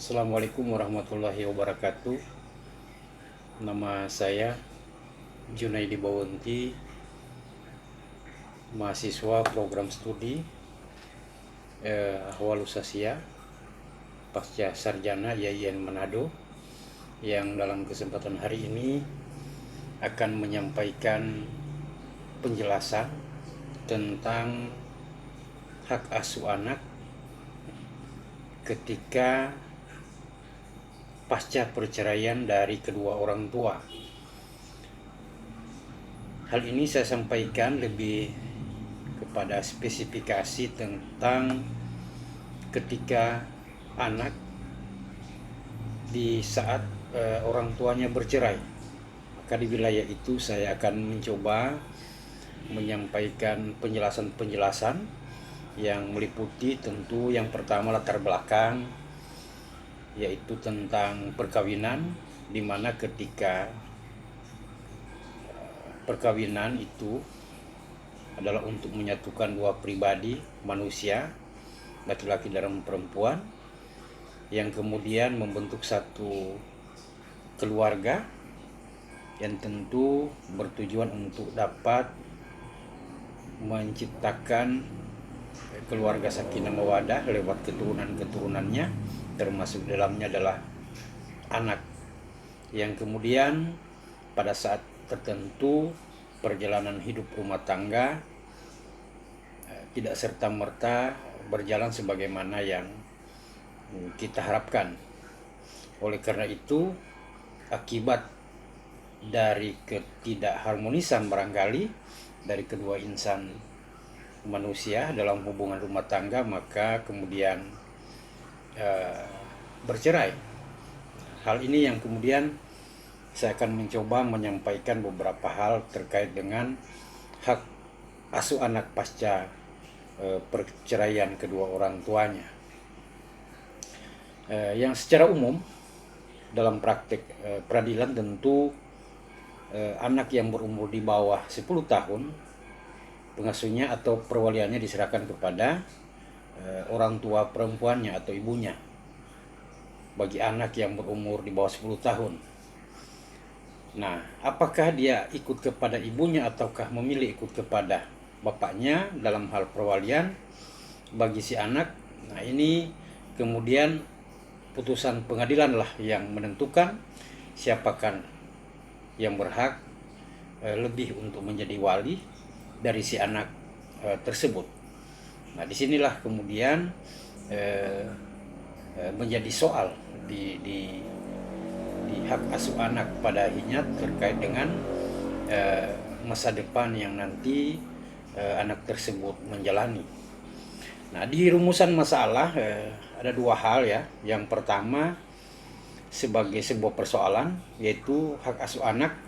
Assalamualaikum warahmatullahi wabarakatuh. Nama saya Junaidi Bawonti, mahasiswa program studi Ahwal Usasia pasca sarjana YIN Manado, yang dalam kesempatan hari ini akan menyampaikan penjelasan tentang hak asuh anak ketika pasca perceraian dari kedua orang tua. Hal ini saya sampaikan lebih kepada spesifikasi tentang ketika anak di saat orang tuanya bercerai. Maka di wilayah itu saya akan mencoba menyampaikan penjelasan-penjelasan yang meliputi tentu yang pertama latar belakang, yaitu tentang perkawinan, di mana ketika perkawinan itu adalah untuk menyatukan dua pribadi manusia, laki-laki dan perempuan, yang kemudian membentuk satu keluarga yang tentu bertujuan untuk dapat menciptakan keluarga sakinah mawaddah lewat keturunan-keturunannya, termasuk dalamnya adalah anak, yang kemudian pada saat tertentu perjalanan hidup rumah tangga tidak serta-merta berjalan sebagaimana yang kita harapkan. Oleh karena itu, akibat dari ketidakharmonisan barangkali dari kedua insan manusia dalam hubungan rumah tangga, maka kemudian bercerai. Hal ini yang kemudian saya akan mencoba menyampaikan beberapa hal terkait dengan hak asuh anak pasca perceraian kedua orang tuanya. Yang secara umum dalam praktek peradilan tentu anak yang berumur di bawah 10 tahun pengasuhnya atau perwaliannya diserahkan kepada orang tua perempuannya atau ibunya bagi anak yang berumur di bawah 10 tahun. Nah, apakah dia ikut kepada ibunya ataukah memilih ikut kepada bapaknya dalam hal perwalian bagi si anak? Nah, ini kemudian putusan pengadilan lah yang menentukan siapakah yang berhak lebih untuk menjadi wali dari si anak tersebut. Nah, disinilah kemudian menjadi soal di hak asuh anak pada akhirnya terkait dengan masa depan yang nanti anak tersebut menjalani. Nah, di rumusan masalah ada dua hal ya. Yang pertama sebagai sebuah persoalan, yaitu hak asuh anak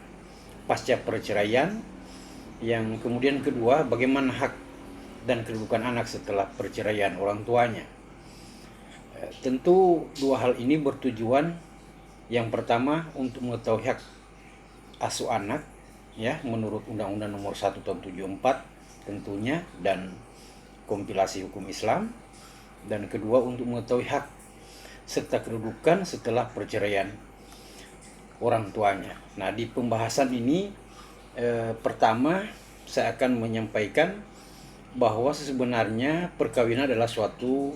pasca perceraian. Yang kemudian kedua, bagaimana hak dan kedudukan anak setelah perceraian orang tuanya. Tentu dua hal ini bertujuan yang pertama untuk mengetahui hak asuh anak ya menurut Undang-Undang Nomor 1 Tahun 74 tentunya dan kompilasi hukum Islam, dan kedua untuk mengetahui hak serta kedudukan setelah perceraian orang tuanya. Nah, di pembahasan ini pertama saya akan menyampaikan bahwa sebenarnya perkawinan adalah suatu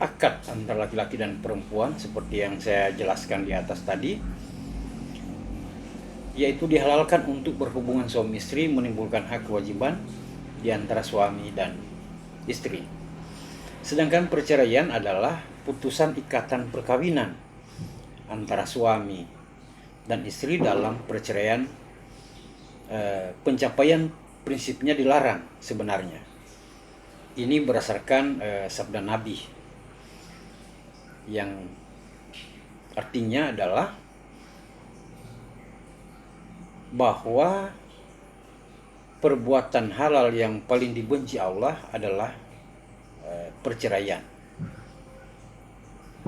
akad antara laki-laki dan perempuan seperti yang saya jelaskan di atas tadi, yaitu dihalalkan untuk berhubungan suami istri, menimbulkan hak kewajiban di antara suami dan istri. Sedangkan perceraian adalah putusan ikatan perkawinan antara suami dan istri dalam perceraian. Pencapaian prinsipnya dilarang sebenarnya. Ini berdasarkan sabda Nabi yang artinya adalah bahwa perbuatan halal yang paling dibenci Allah adalah perceraian.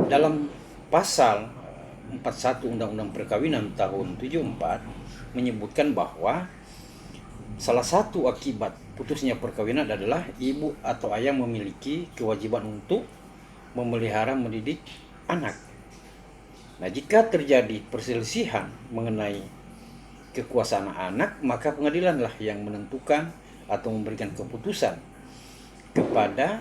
Dalam pasal 41 Undang-Undang Perkawinan tahun 74 menyebutkan bahwa salah satu akibat putusnya perkawinan adalah ibu atau ayah memiliki kewajiban untuk memelihara, mendidik, anak. Nah, jika terjadi perselisihan mengenai kekuasaan anak, maka pengadilanlah yang menentukan atau memberikan keputusan kepada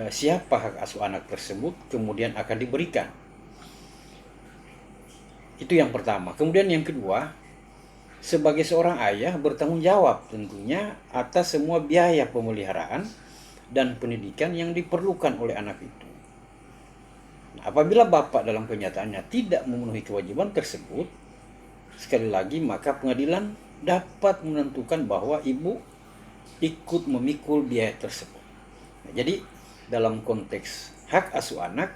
siapa hak asuh anak tersebut kemudian akan diberikan. Itu yang pertama. Kemudian yang kedua, sebagai seorang ayah bertanggung jawab tentunya atas semua biaya pemeliharaan dan pendidikan yang diperlukan oleh anak itu. Nah, apabila bapak dalam kenyataannya tidak memenuhi kewajiban tersebut, sekali lagi maka pengadilan dapat menentukan bahwa ibu ikut memikul biaya tersebut. Nah, jadi dalam konteks hak asuh anak,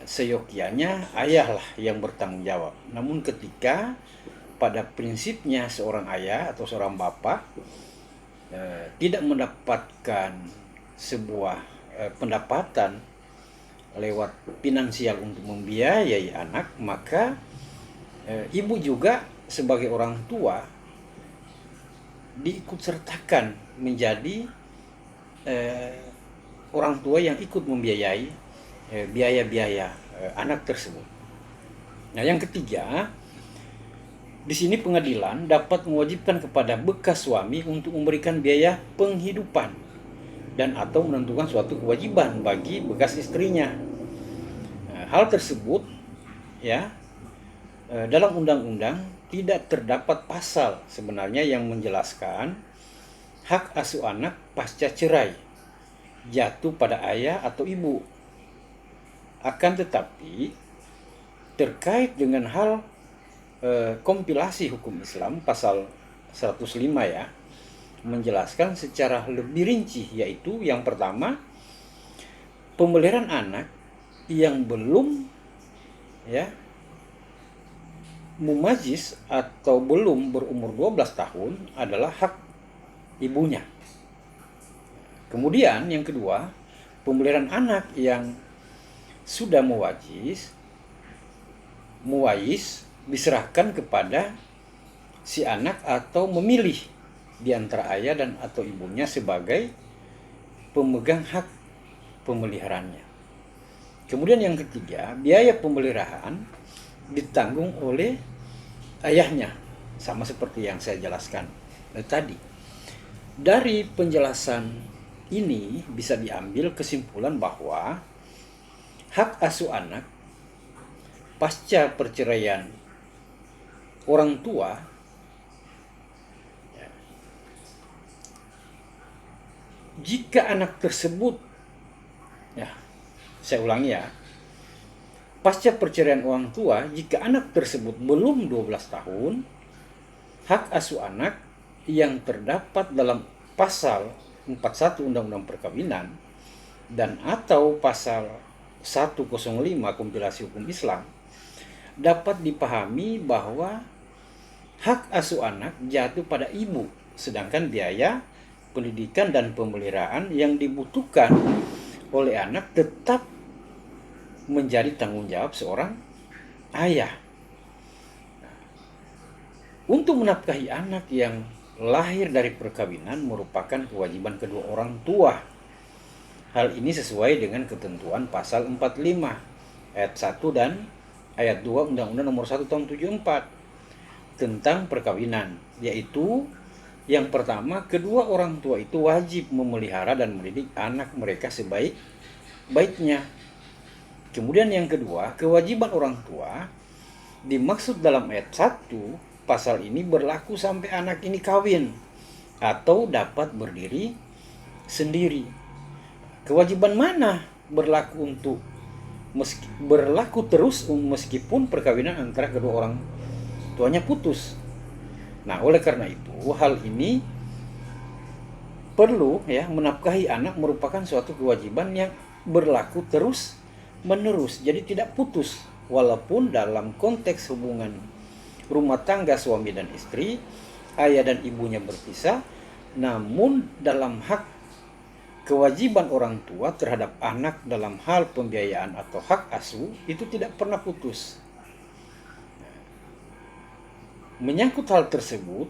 seyogyanya ayahlah yang bertanggung jawab. Namun ketika pada prinsipnya seorang ayah atau seorang bapak tidak mendapatkan sebuah pendapatan lewat finansial untuk membiayai anak, maka ibu juga sebagai orang tua diikut sertakan menjadi orang tua yang ikut membiayai biaya-biaya anak tersebut. Nah, yang ketiga, di sini pengadilan dapat mewajibkan kepada bekas suami untuk memberikan biaya penghidupan dan atau menentukan suatu kewajiban bagi bekas istrinya. Nah, hal tersebut ya dalam undang-undang tidak terdapat pasal sebenarnya yang menjelaskan hak asuh anak pasca cerai jatuh pada ayah atau ibu. Akan tetapi terkait dengan hal kompilasi hukum Islam pasal 105 ya menjelaskan secara lebih rinci, yaitu yang pertama, pemeliharaan anak yang belum ya mumajis atau belum berumur 12 tahun adalah hak ibunya. Kemudian yang kedua, pemeliharaan anak yang sudah muwais diserahkan kepada si anak atau memilih di antara ayah dan atau ibunya sebagai pemegang hak pemeliharaannya. Kemudian yang ketiga, biaya pemeliharaan ditanggung oleh ayahnya, sama seperti yang saya jelaskan tadi. Dari penjelasan ini bisa diambil kesimpulan bahwa hak asuh anak pasca perceraian orang tua jika anak tersebut, ya saya ulangi ya, pasca perceraian orang tua jika anak tersebut belum 12 tahun, hak asuh anak yang terdapat dalam pasal 41 Undang-Undang Perkawinan dan atau pasal 105 kompilasi hukum Islam dapat dipahami bahwa hak asuh anak jatuh pada ibu, sedangkan biaya pendidikan dan pemeliharaan yang dibutuhkan oleh anak tetap menjadi tanggung jawab seorang ayah. Untuk menafkahi anak yang lahir dari perkawinan merupakan kewajiban kedua orang tua. Hal ini sesuai dengan ketentuan pasal 45 ayat 1 dan ayat 2 Undang-Undang Nomor 1 Tahun 74 tentang perkawinan, yaitu yang pertama, kedua orang tua itu wajib memelihara dan mendidik anak mereka sebaik-baiknya. Kemudian yang kedua, kewajiban orang tua dimaksud dalam ayat 1 pasal ini berlaku sampai anak ini kawin atau dapat berdiri sendiri. Kewajiban mana berlaku terus meskipun perkawinan antara kedua orang tuanya putus. Nah, oleh karena itu hal ini perlu ya, menafkahi anak merupakan suatu kewajiban yang berlaku terus menerus, jadi tidak putus walaupun dalam konteks hubungan rumah tangga suami dan istri, ayah dan ibunya berpisah, namun dalam hak kewajiban orang tua terhadap anak dalam hal pembiayaan atau hak asuh itu tidak pernah putus. Menyangkut hal tersebut,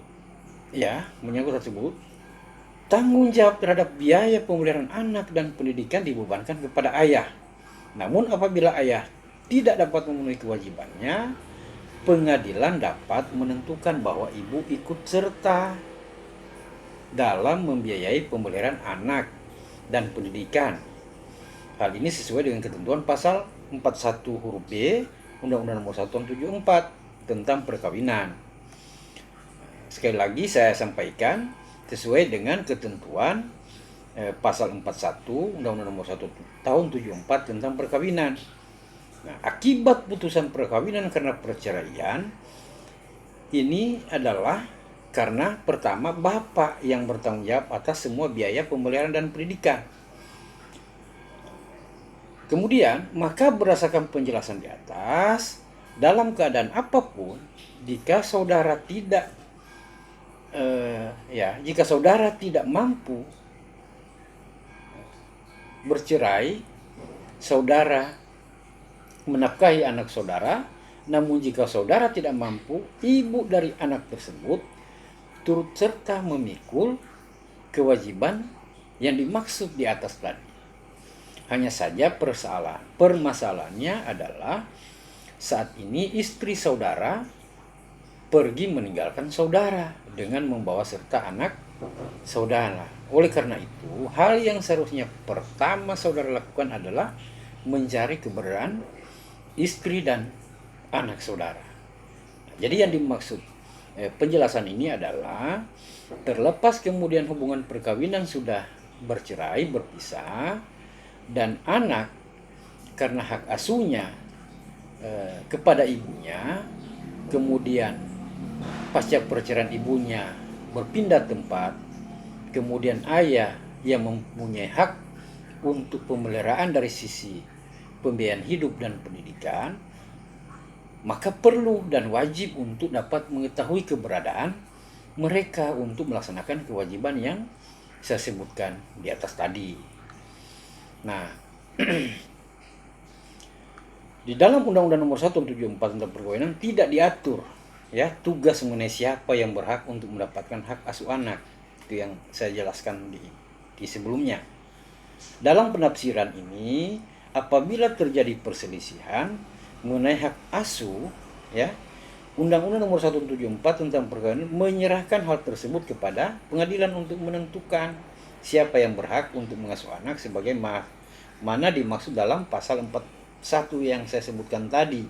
tanggung jawab terhadap biaya pemeliharaan anak dan pendidikan dibebankan kepada ayah. Namun apabila ayah tidak dapat memenuhi kewajibannya, pengadilan dapat menentukan bahwa ibu ikut serta dalam membiayai pemeliharaan anak dan pendidikan. Hal ini sesuai dengan ketentuan pasal 41 huruf B Undang-Undang Nomor 1 Tahun 74 tentang perkawinan. Sekali lagi saya sampaikan sesuai dengan ketentuan pasal 41 Undang-Undang Nomor 1 Tahun 74 tentang perkawinan. Nah, akibat putusan perkawinan karena perceraian ini adalah karena pertama bapak yang bertanggung jawab atas semua biaya pemeliharaan dan pendidikan. Kemudian, maka berdasarkan penjelasan di atas, dalam keadaan apapun, jika saudara tidak jika saudara tidak mampu bercerai, saudara menafkahi anak saudara, namun jika saudara tidak mampu, ibu dari anak tersebut turut serta memikul kewajiban yang dimaksud di atas tadi. Hanya saja permasalahannya adalah saat ini istri saudara pergi meninggalkan saudara dengan membawa serta anak saudara. Oleh karena itu, hal yang seharusnya pertama saudara lakukan adalah mencari keberadaan istri dan anak saudara. Jadi yang dimaksud penjelasan ini adalah terlepas kemudian hubungan perkawinan sudah bercerai, berpisah, dan anak karena hak asuhnya kepada ibunya, kemudian pasca perceraian ibunya berpindah tempat, kemudian ayah yang mempunyai hak untuk pemeliharaan dari sisi pembiayaan hidup dan pendidikan, maka perlu dan wajib untuk dapat mengetahui keberadaan mereka untuk melaksanakan kewajiban yang saya sebutkan di atas tadi. Nah, di dalam Undang-Undang Nomor 1 Tahun 74 tentang perkawinan tidak diatur tugas mengenai siapa yang berhak untuk mendapatkan hak asuh anak. Itu yang saya jelaskan di sebelumnya. Dalam penafsiran ini, apabila terjadi perselisihan mengenai hak asuh, Undang-Undang Nomor 1 Tahun 74 tentang perkawinan menyerahkan hal tersebut kepada pengadilan untuk menentukan siapa yang berhak untuk mengasuh anak sebagai mana dimaksud dalam pasal 41 yang saya sebutkan tadi.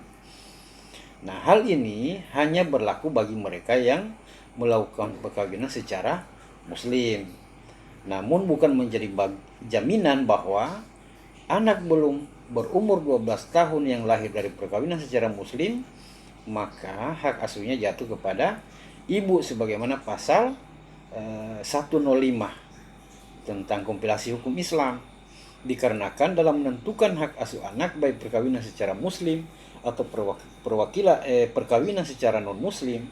Nah, hal ini hanya berlaku bagi mereka yang melakukan perkawinan secara muslim. Namun bukan menjadi jaminan bahwa anak belum berumur 12 tahun yang lahir dari perkawinan secara muslim, maka hak asuhnya jatuh kepada ibu sebagaimana pasal 105 tentang kompilasi hukum Islam. Dikarenakan dalam menentukan hak asuh anak baik perkawinan secara muslim atau perkawinan secara non muslim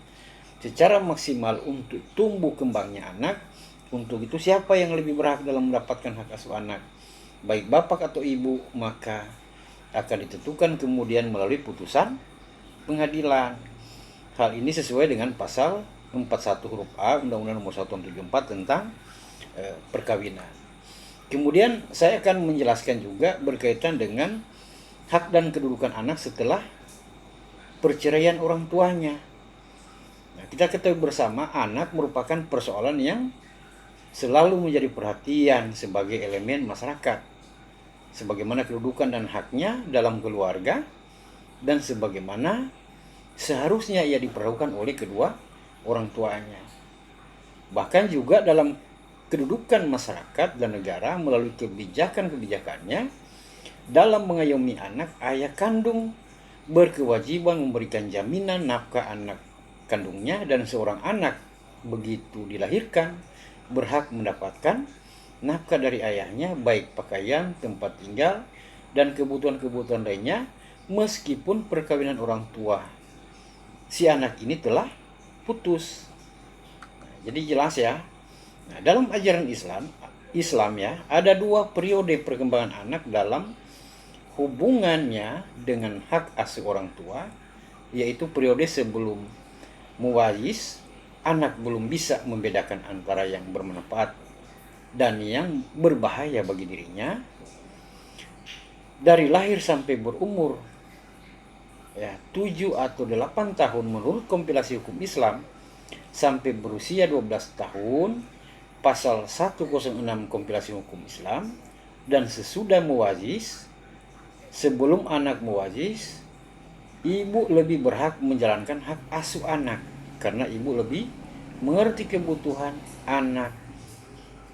secara maksimal untuk tumbuh kembangnya anak, untuk itu siapa yang lebih berhak dalam mendapatkan hak asuh anak, baik bapak atau ibu, maka akan ditentukan kemudian melalui putusan pengadilan. Hal ini sesuai dengan pasal 41 huruf A Undang-Undang Nomor 1 Tahun 74 tentang perkawinan. Kemudian saya akan menjelaskan juga berkaitan dengan hak dan kedudukan anak setelah perceraian orang tuanya. Nah, kita ketahui bersama anak merupakan persoalan yang selalu menjadi perhatian sebagai elemen masyarakat, sebagaimana kedudukan dan haknya dalam keluarga dan sebagaimana seharusnya ia diperlakukan oleh kedua orang tuanya. Bahkan juga dalam kedudukan masyarakat dan negara melalui kebijakan-kebijakannya dalam mengayomi anak, ayah kandung berkewajiban memberikan jaminan nafkah anak kandungnya, dan seorang anak begitu dilahirkan berhak mendapatkan nafkah dari ayahnya, baik pakaian, tempat tinggal, dan kebutuhan-kebutuhan lainnya, meskipun perkawinan orang tua si anak ini telah putus. Jadi jelas ya. Nah, dalam ajaran Islam ada dua periode perkembangan anak dalam hubungannya dengan hak asuh orang tua, yaitu periode sebelum muwayis, anak belum bisa membedakan antara yang bermanfaat dan yang berbahaya bagi dirinya, dari lahir sampai berumur 7 atau 8 tahun menurut kompilasi hukum Islam sampai berusia 12 tahun pasal 106 kompilasi hukum Islam, dan sesudah muwazis, sebelum anak muwazis, ibu lebih berhak menjalankan hak asuh anak karena ibu lebih mengerti kebutuhan anak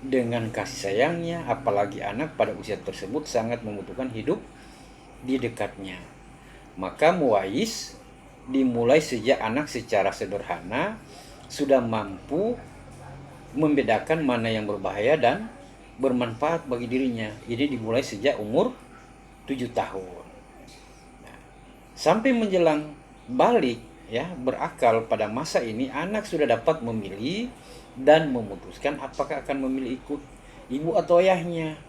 dengan kasih sayangnya, apalagi anak pada usia tersebut sangat membutuhkan hidup di dekatnya. Maka muwais dimulai sejak anak secara sederhana sudah mampu membedakan mana yang berbahaya dan bermanfaat bagi dirinya. Jadi dimulai sejak umur 7 tahun. Nah, sampai menjelang balik berakal pada masa ini, anak sudah dapat memilih dan memutuskan apakah akan memilih ikut ibu atau ayahnya.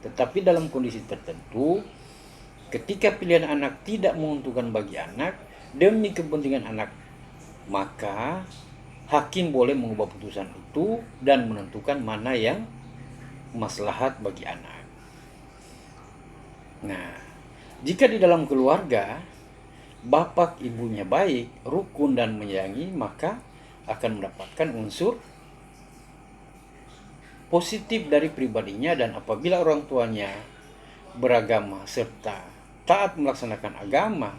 Tetapi dalam kondisi tertentu, ketika pilihan anak tidak menguntungkan bagi anak demi kepentingan anak, maka hakim boleh mengubah putusan itu dan menentukan mana yang maslahat bagi anak. Nah, jika di dalam keluarga bapak ibunya baik, rukun dan menyayangi, maka akan mendapatkan unsur positif dari pribadinya. Dan apabila orang tuanya beragama serta taat melaksanakan agama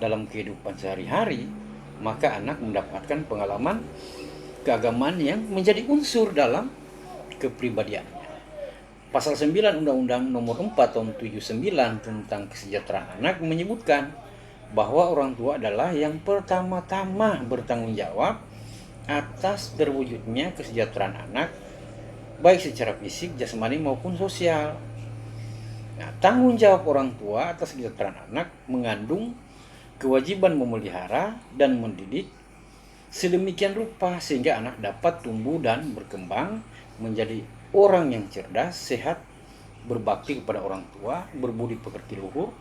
dalam kehidupan sehari-hari, maka anak mendapatkan pengalaman keagamaan yang menjadi unsur dalam kepribadiannya. Pasal 9 Undang-Undang Nomor 4 Tahun 79 tentang kesejahteraan anak menyebutkan bahwa orang tua adalah yang pertama-tama bertanggung jawab atas terwujudnya kesejahteraan anak, baik secara fisik, jasmani maupun sosial. Nah, tanggung jawab orang tua atas kesejahteraan anak mengandung kewajiban memelihara dan mendidik sedemikian rupa sehingga anak dapat tumbuh dan berkembang menjadi orang yang cerdas, sehat, berbakti kepada orang tua, berbudi pekerti luhur,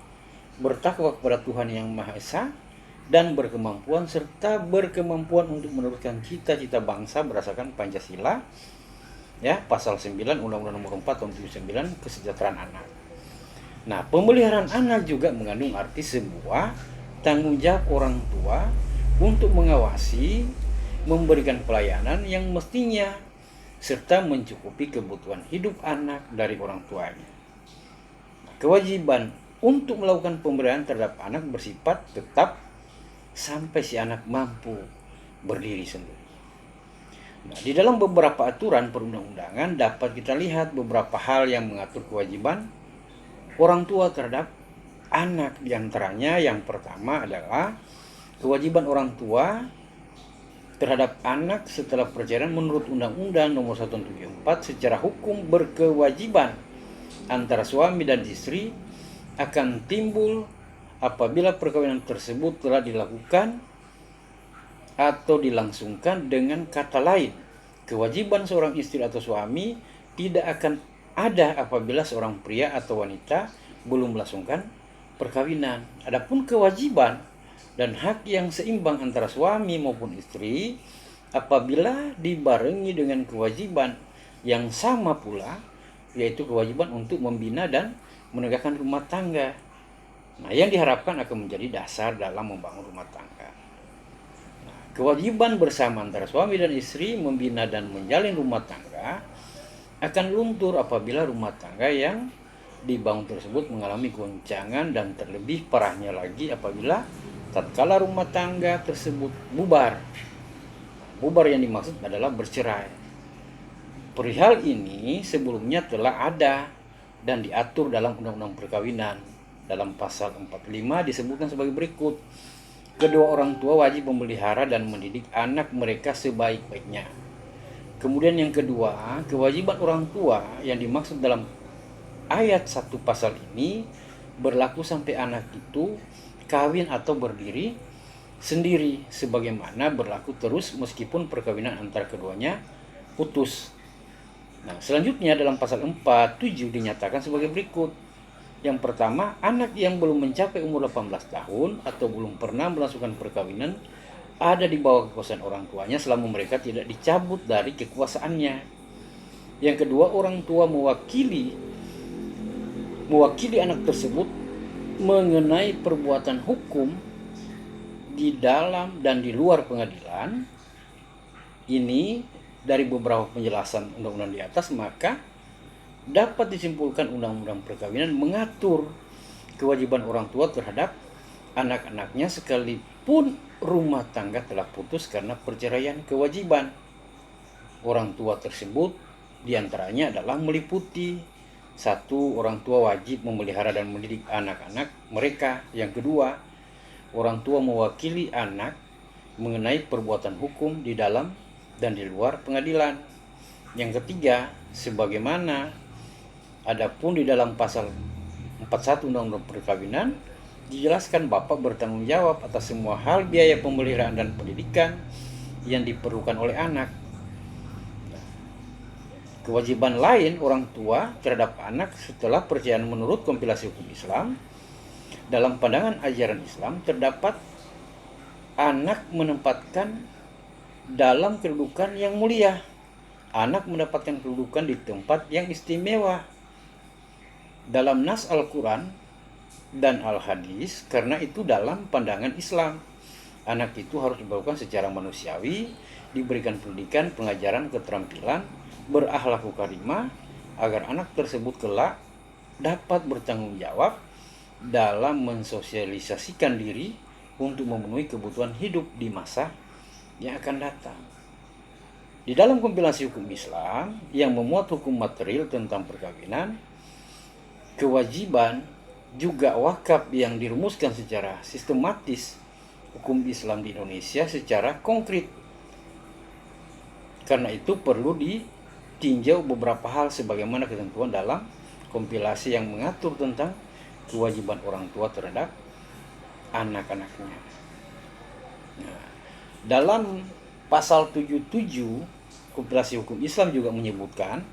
bertakwa kepada Tuhan Yang Maha Esa, dan berkemampuan untuk meneruskan cita-cita bangsa berdasarkan Pancasila, pasal 9 Undang-Undang Nomor 4 Tahun 79 kesejahteraan anak. Nah, pemeliharaan anak juga mengandung arti sebuah tanggung jawab orang tua untuk mengawasi, memberikan pelayanan yang mestinya, serta mencukupi kebutuhan hidup anak dari orang tuanya. Kewajiban untuk melakukan pemberdayaan terhadap anak bersifat tetap sampai si anak mampu berdiri sendiri. Nah, di dalam beberapa aturan perundang-undangan dapat kita lihat beberapa hal yang mengatur kewajiban orang tua terhadap anak. Di antaranya yang pertama adalah kewajiban orang tua terhadap anak setelah perceraian menurut Undang-Undang Nomor 1 Tahun 74 secara hukum berkewajiban antara suami dan istri akan timbul apabila perkawinan tersebut telah dilakukan atau dilangsungkan. Dengan kata lain, kewajiban seorang istri atau suami tidak akan ada apabila seorang pria atau wanita belum melangsungkan perkawinan. Adapun kewajiban dan hak yang seimbang antara suami maupun istri apabila dibarengi dengan kewajiban yang sama pula, yaitu kewajiban untuk membina dan menegakkan rumah tangga. Nah, yang diharapkan akan menjadi dasar dalam membangun rumah tangga. Nah, kewajiban bersama antara suami dan istri membina dan menjalin rumah tangga akan luntur apabila rumah tangga yang dibangun tersebut mengalami goncangan, dan terlebih parahnya lagi apabila tatkala rumah tangga tersebut bubar. Bubar yang dimaksud adalah bercerai. Perihal ini sebelumnya telah ada dan diatur dalam Undang-Undang Perkawinan. Dalam pasal 45 disebutkan sebagai berikut: kedua orang tua wajib memelihara dan mendidik anak mereka sebaik-baiknya. Kemudian yang kedua, kewajiban orang tua yang dimaksud dalam ayat 1 pasal ini berlaku sampai anak itu kawin atau berdiri sendiri, sebagaimana berlaku terus meskipun perkawinan antara keduanya putus. Nah, selanjutnya dalam pasal 47 dinyatakan sebagai berikut. Yang pertama, anak yang belum mencapai umur 18 tahun atau belum pernah melangsungkan perkawinan ada di bawah kekuasaan orang tuanya selama mereka tidak dicabut dari kekuasaannya. Yang kedua, orang tua mewakili mewakili anak tersebut mengenai perbuatan hukum di dalam dan di luar pengadilan. Ini dari beberapa penjelasan undang-undang di atas, maka dapat disimpulkan undang-undang perkawinan mengatur kewajiban orang tua terhadap anak-anaknya sekalipun rumah tangga telah putus karena perceraian. Kewajiban orang tua tersebut diantaranya adalah meliputi: satu, orang tua wajib memelihara dan mendidik anak-anak mereka. Yang kedua, orang tua mewakili anak mengenai perbuatan hukum di dalam dan di luar pengadilan. Yang ketiga, sebagaimana adapun di dalam pasal 41 Undang-Undang Perkawinan dijelaskan bapak bertanggung jawab atas semua hal biaya pemeliharaan dan pendidikan yang diperlukan oleh anak. Kewajiban lain orang tua terhadap anak setelah perceraian menurut kompilasi hukum Islam, dalam pandangan ajaran Islam terdapat anak menempatkan dalam kedudukan yang mulia. Anak mendapatkan kedudukan di tempat yang istimewa dalam nas Al-Quran dan Al-Hadis. Karena itu dalam pandangan Islam, anak itu harus diperlakukan secara manusiawi, diberikan pendidikan, pengajaran, keterampilan, berakhlak karimah, agar anak tersebut kelak dapat bertanggung jawab dalam mensosialisasikan diri untuk memenuhi kebutuhan hidup di masa yang akan datang. Di dalam kompilasi hukum Islam yang memuat hukum material tentang perkawinan, kewajiban juga wakaf yang dirumuskan secara sistematis hukum Islam di Indonesia secara konkret. Karena itu perlu ditinjau beberapa hal sebagaimana ketentuan dalam kompilasi yang mengatur tentang kewajiban orang tua terhadap anak-anaknya. Nah, dalam pasal 77 kompilasi hukum Islam juga menyebutkan,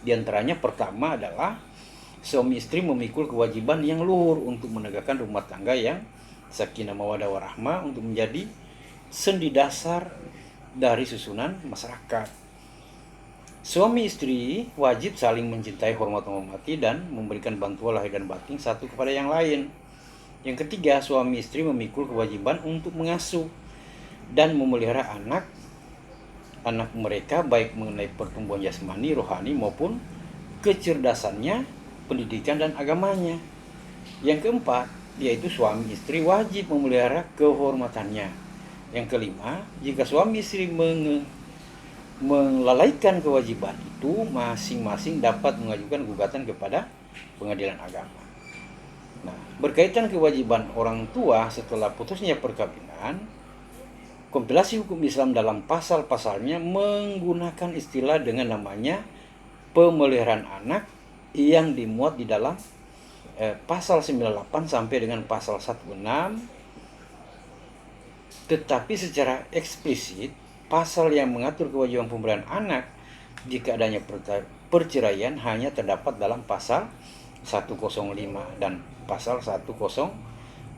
diantaranya pertama adalah suami istri memikul kewajiban yang luhur untuk menegakkan rumah tangga yang sakinah mawaddah warahmah untuk menjadi sendi dasar dari susunan masyarakat. Suami istri wajib saling mencintai, hormat, menghormati, dan memberikan bantuan lahir dan batin satu kepada yang lain. Yang ketiga, suami istri memikul kewajiban untuk mengasuh dan memelihara anak mereka, baik mengenai pertumbuhan jasmani, rohani, maupun kecerdasannya, pendidikan, dan agamanya. Yang keempat, yaitu suami istri wajib memelihara kehormatannya. Yang kelima, jika suami istri melalaikan kewajiban itu, masing-masing dapat mengajukan gugatan kepada pengadilan agama. Nah, berkaitan kewajiban orang tua setelah putusnya perkawinan, kompilasi hukum Islam dalam pasal-pasalnya menggunakan istilah dengan namanya pemeliharaan anak yang dimuat di dalam pasal 98 sampai dengan pasal 16. Tetapi secara eksplisit, pasal yang mengatur kewajiban pemeliharaan anak jika adanya perceraian hanya terdapat dalam pasal 105 dan pasal 106.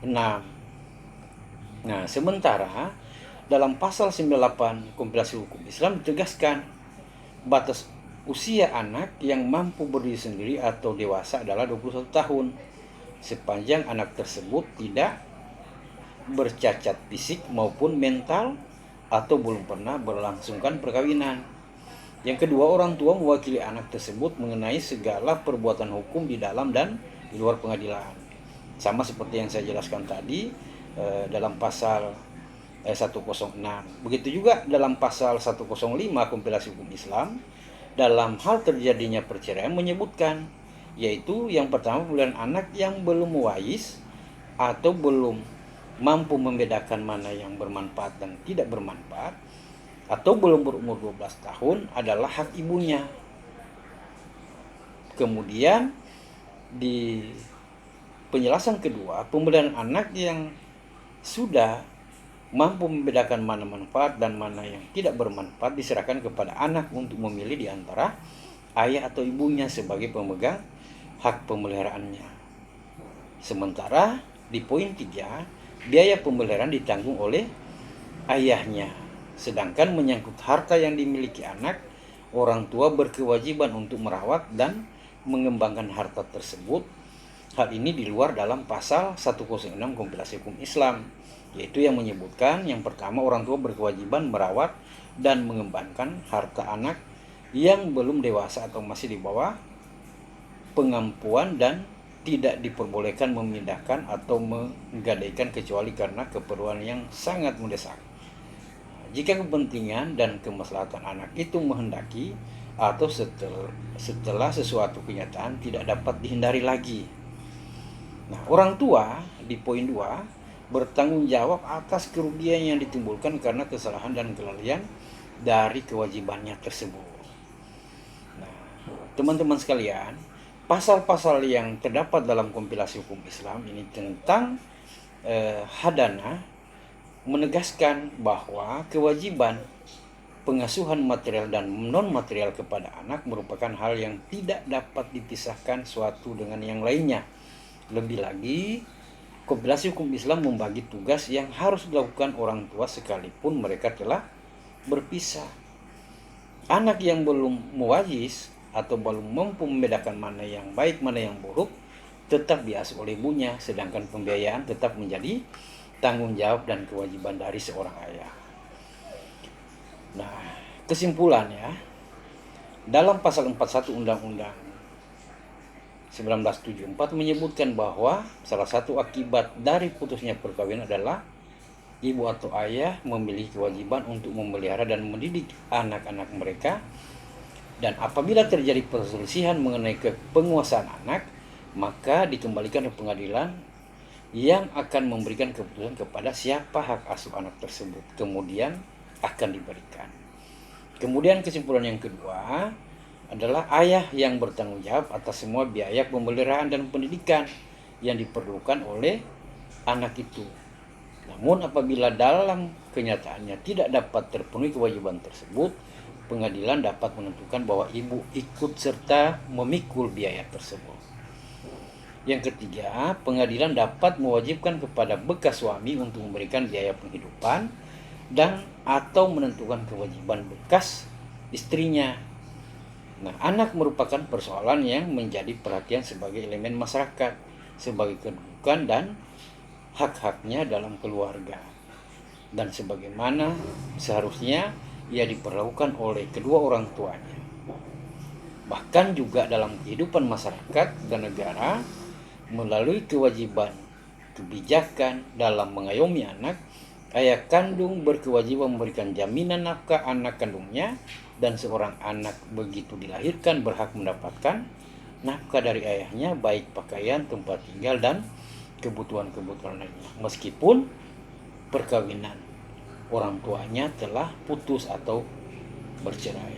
Nah, sementara dalam pasal 98 kompilasi hukum Islam ditegaskan batas usia anak yang mampu berdiri sendiri atau dewasa adalah 21 tahun sepanjang anak tersebut tidak bercacat fisik maupun mental atau belum pernah berlangsungkan perkawinan. Yang kedua, orang tua mewakili anak tersebut mengenai segala perbuatan hukum di dalam dan di luar pengadilan. Sama seperti yang saya jelaskan tadi dalam pasal 106. Begitu juga dalam pasal 105 kompilasi hukum Islam, dalam hal terjadinya perceraian menyebutkan, yaitu yang pertama, pemeliharaan anak yang belum wais atau belum mampu membedakan mana yang bermanfaat dan tidak bermanfaat, atau belum berumur 12 tahun adalah hak ibunya. Kemudian di penjelasan kedua, pemeliharaan anak yang sudah mampu membedakan mana manfaat dan mana yang tidak bermanfaat diserahkan kepada anak untuk memilih di antara ayah atau ibunya sebagai pemegang hak pemeliharaannya. Sementara di poin 3, biaya pemeliharaan ditanggung oleh ayahnya. Sedangkan menyangkut harta yang dimiliki anak, orang tua berkewajiban untuk merawat dan mengembangkan harta tersebut hal ini di luar dalam pasal 106 Kompilasi Hukum Islam, yaitu yang menyebutkan yang pertama, orang tua berkewajiban merawat dan mengembangkan harta anak yang belum dewasa atau masih di bawah pengampuan dan tidak diperbolehkan memindahkan atau menggadaikan kecuali karena keperluan yang sangat mendesak. Jika kepentingan dan kemaslahatan anak itu menghendaki atau setelah sesuatu kenyataan tidak dapat dihindari lagi. Nah, orang tua di poin 2 bertanggung jawab atas kerugian yang ditimbulkan karena kesalahan dan kelalaian dari kewajibannya tersebut. Nah, teman-teman sekalian, pasal-pasal yang terdapat dalam kompilasi hukum Islam ini tentang hadana menegaskan bahwa kewajiban pengasuhan material dan non-material kepada anak merupakan hal yang tidak dapat dipisahkan suatu dengan yang lainnya. Lebih lagi, kompilasi hukum Islam membagi tugas yang harus dilakukan orang tua sekalipun mereka telah berpisah. Anak yang belum muwajiz atau belum mampu membedakan mana yang baik, mana yang buruk, tetap diasuh oleh ibunya, sedangkan pembiayaan tetap menjadi tanggung jawab dan kewajiban dari seorang ayah. Nah, kesimpulannya, dalam pasal 41 Undang-Undang 1974 menyebutkan bahwa salah satu akibat dari putusnya perkawinan adalah ibu atau ayah memiliki kewajiban untuk memelihara dan mendidik anak-anak mereka. Dan apabila terjadi perselisihan mengenai penguasaan anak, maka dikembalikan ke pengadilan yang akan memberikan keputusan kepada siapa hak asuh anak tersebut, kemudian akan diberikan. Kemudian kesimpulan yang kedua adalah ayah yang bertanggung jawab atas semua biaya pemeliharaan dan pendidikan yang diperlukan oleh anak itu. Namun apabila dalam kenyataannya tidak dapat terpenuhi kewajiban tersebut, pengadilan dapat menentukan bahwa ibu ikut serta memikul biaya tersebut. Yang ketiga, pengadilan dapat mewajibkan kepada bekas suami untuk memberikan biaya penghidupan dan atau menentukan kewajiban bekas istrinya. Nah, anak merupakan persoalan yang menjadi perhatian sebagai elemen masyarakat, sebagai kedudukan dan hak-haknya dalam keluarga, dan sebagaimana seharusnya ia diperlakukan oleh kedua orang tuanya. Bahkan juga dalam kehidupan masyarakat dan negara, melalui kewajiban kebijakan dalam mengayomi anak, ayah kandung berkewajiban memberikan jaminan nafkah anak kandungnya, dan seorang anak begitu dilahirkan berhak mendapatkan nafkah dari ayahnya, baik pakaian, tempat tinggal, dan kebutuhan-kebutuhan lainnya, meskipun perkawinan orang tuanya telah putus atau bercerai.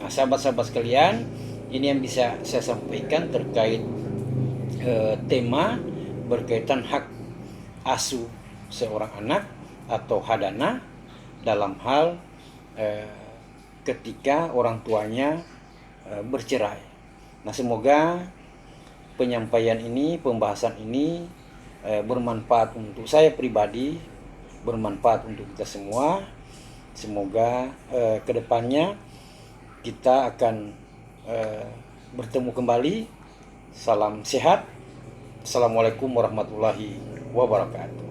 Nah, sahabat-sahabat sekalian, ini yang bisa saya sampaikan terkait tema berkaitan hak asuh seorang anak atau hadana dalam hal ketika orang tuanya bercerai. Nah, semoga penyampaian ini, pembahasan ini bermanfaat untuk saya pribadi, bermanfaat untuk kita semua. Semoga kedepannya kita akan bertemu kembali. Salam sehat. Assalamualaikum warahmatullahi wabarakatuh.